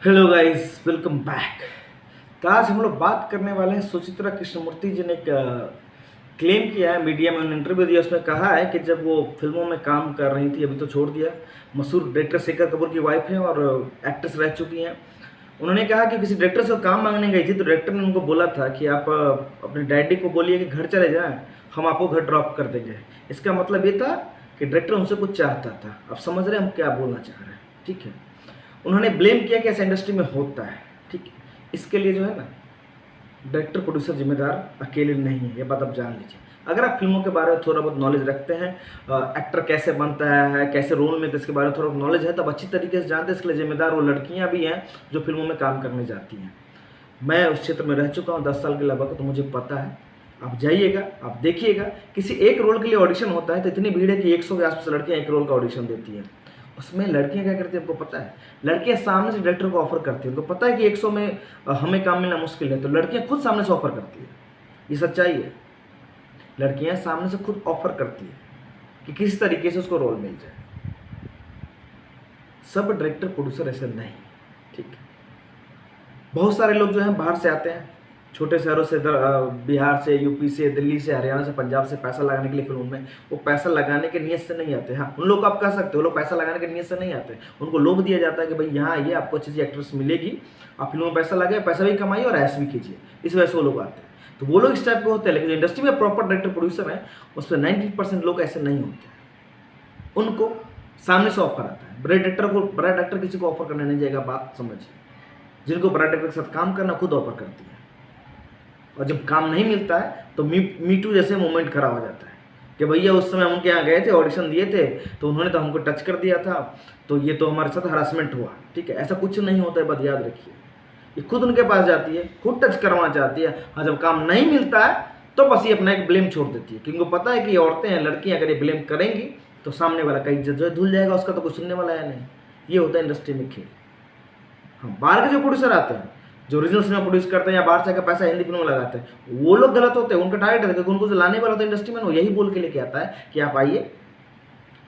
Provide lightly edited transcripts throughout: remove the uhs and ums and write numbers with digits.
Hello guys, welcome back. तो आज हम लोग बात करने वाले हैं सुचित्रा कृष्णमूर्ति जी ने एक क्लेम किया है, मीडिया में उन्होंने इंटरव्यू दिया, उसमें कहा है कि जब वो फिल्मों में काम कर रही थी, अभी तो छोड़ दिया, मशहूर डायरेक्टर शेखर कपूर की वाइफ है और एक्ट्रेस रह चुकी हैं। उन्होंने कहा कि किसी डायरेक्टर से वो काम मांगने गई थी तो डायरेक्टर ने उनको बोला था कि आप अपने डैडी को बोलिए कि घर चले जाएं, हम आपको घर ड्रॉप कर देंगे। इसका मतलब ये था कि डायरेक्टर उनसे कुछ चाहता था। आप समझ रहे हैं हम क्या बोलना चाह रहे हैं? ठीक है। उन्होंने ब्लेम किया कि ऐसा इंडस्ट्री में होता है। ठीक है, इसके लिए जो है ना, डायरेक्टर प्रोड्यूसर जिम्मेदार अकेले नहीं है, ये बात आप जान लीजिए। अगर आप फिल्मों के बारे में थोड़ा बहुत नॉलेज रखते हैं, एक्टर कैसे बनता है, कैसे रोल में, तो इसके बारे में थोड़ा नॉलेज है, तब अच्छी तरीके से जानते हैं। इसके लिए जिम्मेदार वो लड़कियां भी हैं जो फिल्मों में काम करने जाती हैं। मैं उस क्षेत्र में रह चुका हूँ 10 साल के लगभग, तो मुझे पता है। आप जाइएगा, आप देखिएगा, किसी एक रोल के लिए ऑडिशन होता है तो इतनी भीड़ है कि 100 के आसपास लड़कियां एक रोल का ऑडिशन देती हैं। उसमें लड़कियां क्या करती है आपको पता है? लड़कियां सामने से डायरेक्टर को ऑफर करती है। उनको पता है कि 100 में हमें काम मिलना मुश्किल है, तो लड़कियां खुद सामने से ऑफर करती है। ये सच्चाई है। लड़कियां सामने से खुद ऑफर करती है कि किसी तरीके से उसको रोल मिल जाए। सब डायरेक्टर प्रोड्यूसर ऐसे नहीं, ठीक है। बहुत सारे लोग जो हैं बाहर से आते हैं, छोटे शहरों से, बिहार से, यूपी से, दिल्ली से, हरियाणा से, पंजाब से, पैसा लगाने के लिए फिल्मों में। वो पैसा लगाने के नियत से नहीं आते। हाँ, उन लोग को आप कह सकते हो, वो लोग पैसा लगाने के नियत से नहीं आते। उनको लोभ दिया जाता है कि भाई यहाँ आइए, आपको अच्छी अच्छी एक्ट्रेस मिलेगी, आप फिल्मों में पैसा लगाए, पैसा भी कमाइए और ऐश भी कीजिए। इस वजह से वो लोग आते हैं। तो वो लोग इस टाइप के होते हैं। लेकिन जो इंडस्ट्री में प्रॉपर डायरेक्टर प्रोड्यूसर हैं, उसमें 90% लोग ऐसे नहीं होते। उनको सामने से ऑफर आता है। बड़ा डायरेक्टर किसी को ऑफर करने नहीं जाएगा, बात समझिए। जिनको बड़ा डायरेक्टर के साथ काम करना, खुद ऑफर करती है। और जब काम नहीं मिलता है तो मीटू जैसे मोमेंट खड़ा हो जाता है कि भैया उस समय हम उनके यहाँ गए थे, ऑडिशन दिए थे, तो उन्होंने तो हमको टच कर दिया था, तो ये तो हमारे साथ हरासमेंट हुआ। ठीक है, ऐसा कुछ नहीं होता है, बात याद रखिए। ये खुद उनके पास जाती है, खुद टच करवाना चाहती है। और जब काम नहीं मिलता है तो बस ये अपना एक ब्लेम छोड़ देती है, क्योंकि उनको पता है कि ये औरतें हैं, लड़कियां, अगर ये ब्लेम करेंगी तो सामने वाला का इज्जत जो है धुल जाएगा, उसका तो कुछ सुनने वाला है नहीं। ये होता है इंडस्ट्री में खेल। हाँ, बाहर के जो प्रोड्यूसर आते हैं, जो ओरिजिनल सिनेमा प्रोड्यूस करते हैं या बाहर से आकर पैसा हिंदी फिल्म में लगाते हैं, वो लोग गलत होते हैं। उनका टारगेट है, क्योंकि उनको जो लाने वाला होता है इंडस्ट्री में, वो यही बोल के लेके आता है कि आप आइए,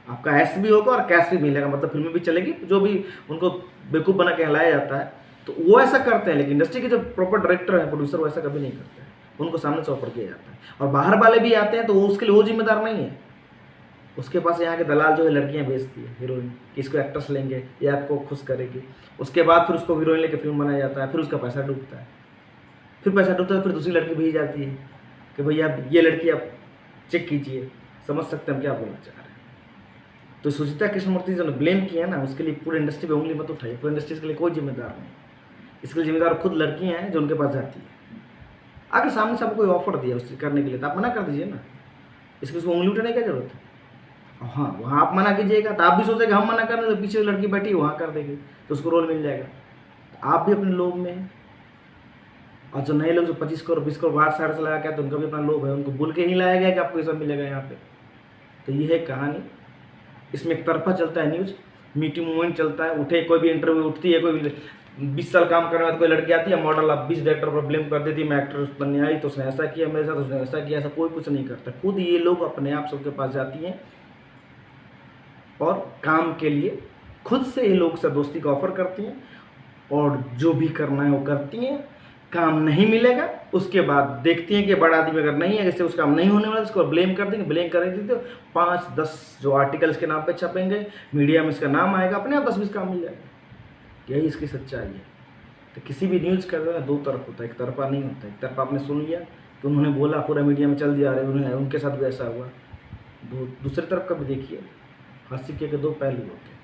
आपका ऐश भी होगा और कैश भी मिलेगा, मतलब फिल्म भी चलेगी। जो भी उनको बेवकूफ़ बना के हिलाया जाता है, तो वो ऐसा करते हैं। लेकिन इंडस्ट्री के जो प्रॉपर डायरेक्टर है, प्रोड्यूसर, वो ऐसा कभी नहीं करते हैं। उनको सामने से ऑफर किया जाता है। और बाहर वाले भी आते हैं तो उसके लिए वो जिम्मेदार नहीं है। उसके पास यहाँ के दलाल जो है लड़कियां भेजती है, हीरोइन, कि इसको एक्ट्रेस लेंगे, ये आपको खुश करेगी। उसके बाद फिर उसको हीरोइन लेके फिल्म बनाया जाता है, फिर उसका पैसा डूबता है। फिर पैसा डूबता है, फिर दूसरी लड़की भेजी जाती है कि भैया आप ये लड़की आप चेक कीजिए। समझ सकते हैं हम क्या बोलना चाह रहे हैं? तो सुचित्रा कृष्णमूर्ति जो ब्लेम किया ना, उसके लिए पूरे इंडस्ट्री पे उंगली मत उठाइए। पूरी इंडस्ट्री के लिए कोई जिम्मेदार नहीं। इसके लिए जिम्मेदार खुद लड़कियां हैं जो उनके पास जाती है। अगर सामने से आपको कोई ऑफर दिया उससे करने के लिए, तो आप मना कर दीजिए ना। इसकी उसको उंगली उठाने की क्या जरूरत है? हाँ, वहाँ आप मना कीजिएगा तो आप भी सोचेगा हम मना कर रहे, तो पीछे लड़की बैठी है वहाँ कर देगी, तो उसको रोल मिल जाएगा। तो आप भी अपने लोभ में हैं। और जो नए लोग जो 25 करोड़ 20 करोड़ बाहर शहर से लगा के, तो उनका भी अपना लोभ है। उनको बोल के ही लाया गया कि आपको ये सब मिलेगा यहाँ पे। तो ये है कहानी। इसमें एक तरफा चलता है न्यूज़, मीटिंग मूवमेंट चलता है। उठे, कोई भी इंटरव्यू उठती है, कोई 20 साल काम करने बाद कोई लड़की आती है, मॉडल, आप 20 डायरेक्टर पर ब्लेम कर देती है, मैं एक्टर बनने आई तो उसने ऐसा किया मेरे साथ, उसने ऐसा किया। ऐसा कोई कुछ नहीं करता। खुद ये लोग अपने आप सबके पास जाती हैं और काम के लिए खुद से ये लोग से दोस्ती का ऑफर करती हैं, और जो भी करना है वो करती हैं। काम नहीं मिलेगा, उसके बाद देखती हैं कि बड़ा आदमी अगर नहीं है, जैसे उसका काम नहीं होने वाला, उसको ब्लेम कर देंगे। ब्लेम करेंगे तो 5-10 जो आर्टिकल इसके नाम पे छपेंगे, मीडिया में इसका नाम आएगा, अपने आप 10-20 काम मिल जाएगा। यही इसकी सच्चाई है। तो किसी भी न्यूज़ का दो तरफ होता है, एक तरफा नहीं होता। एक तरफा आपने सुन लिया तो उन्होंने बोला, पूरा मीडिया में चल दिया, रहे उन्हें, उनके साथ भी ऐसा हुआ। दूसरी तरफ का भी देखिए, हंसी के दो पहलू होते हैं।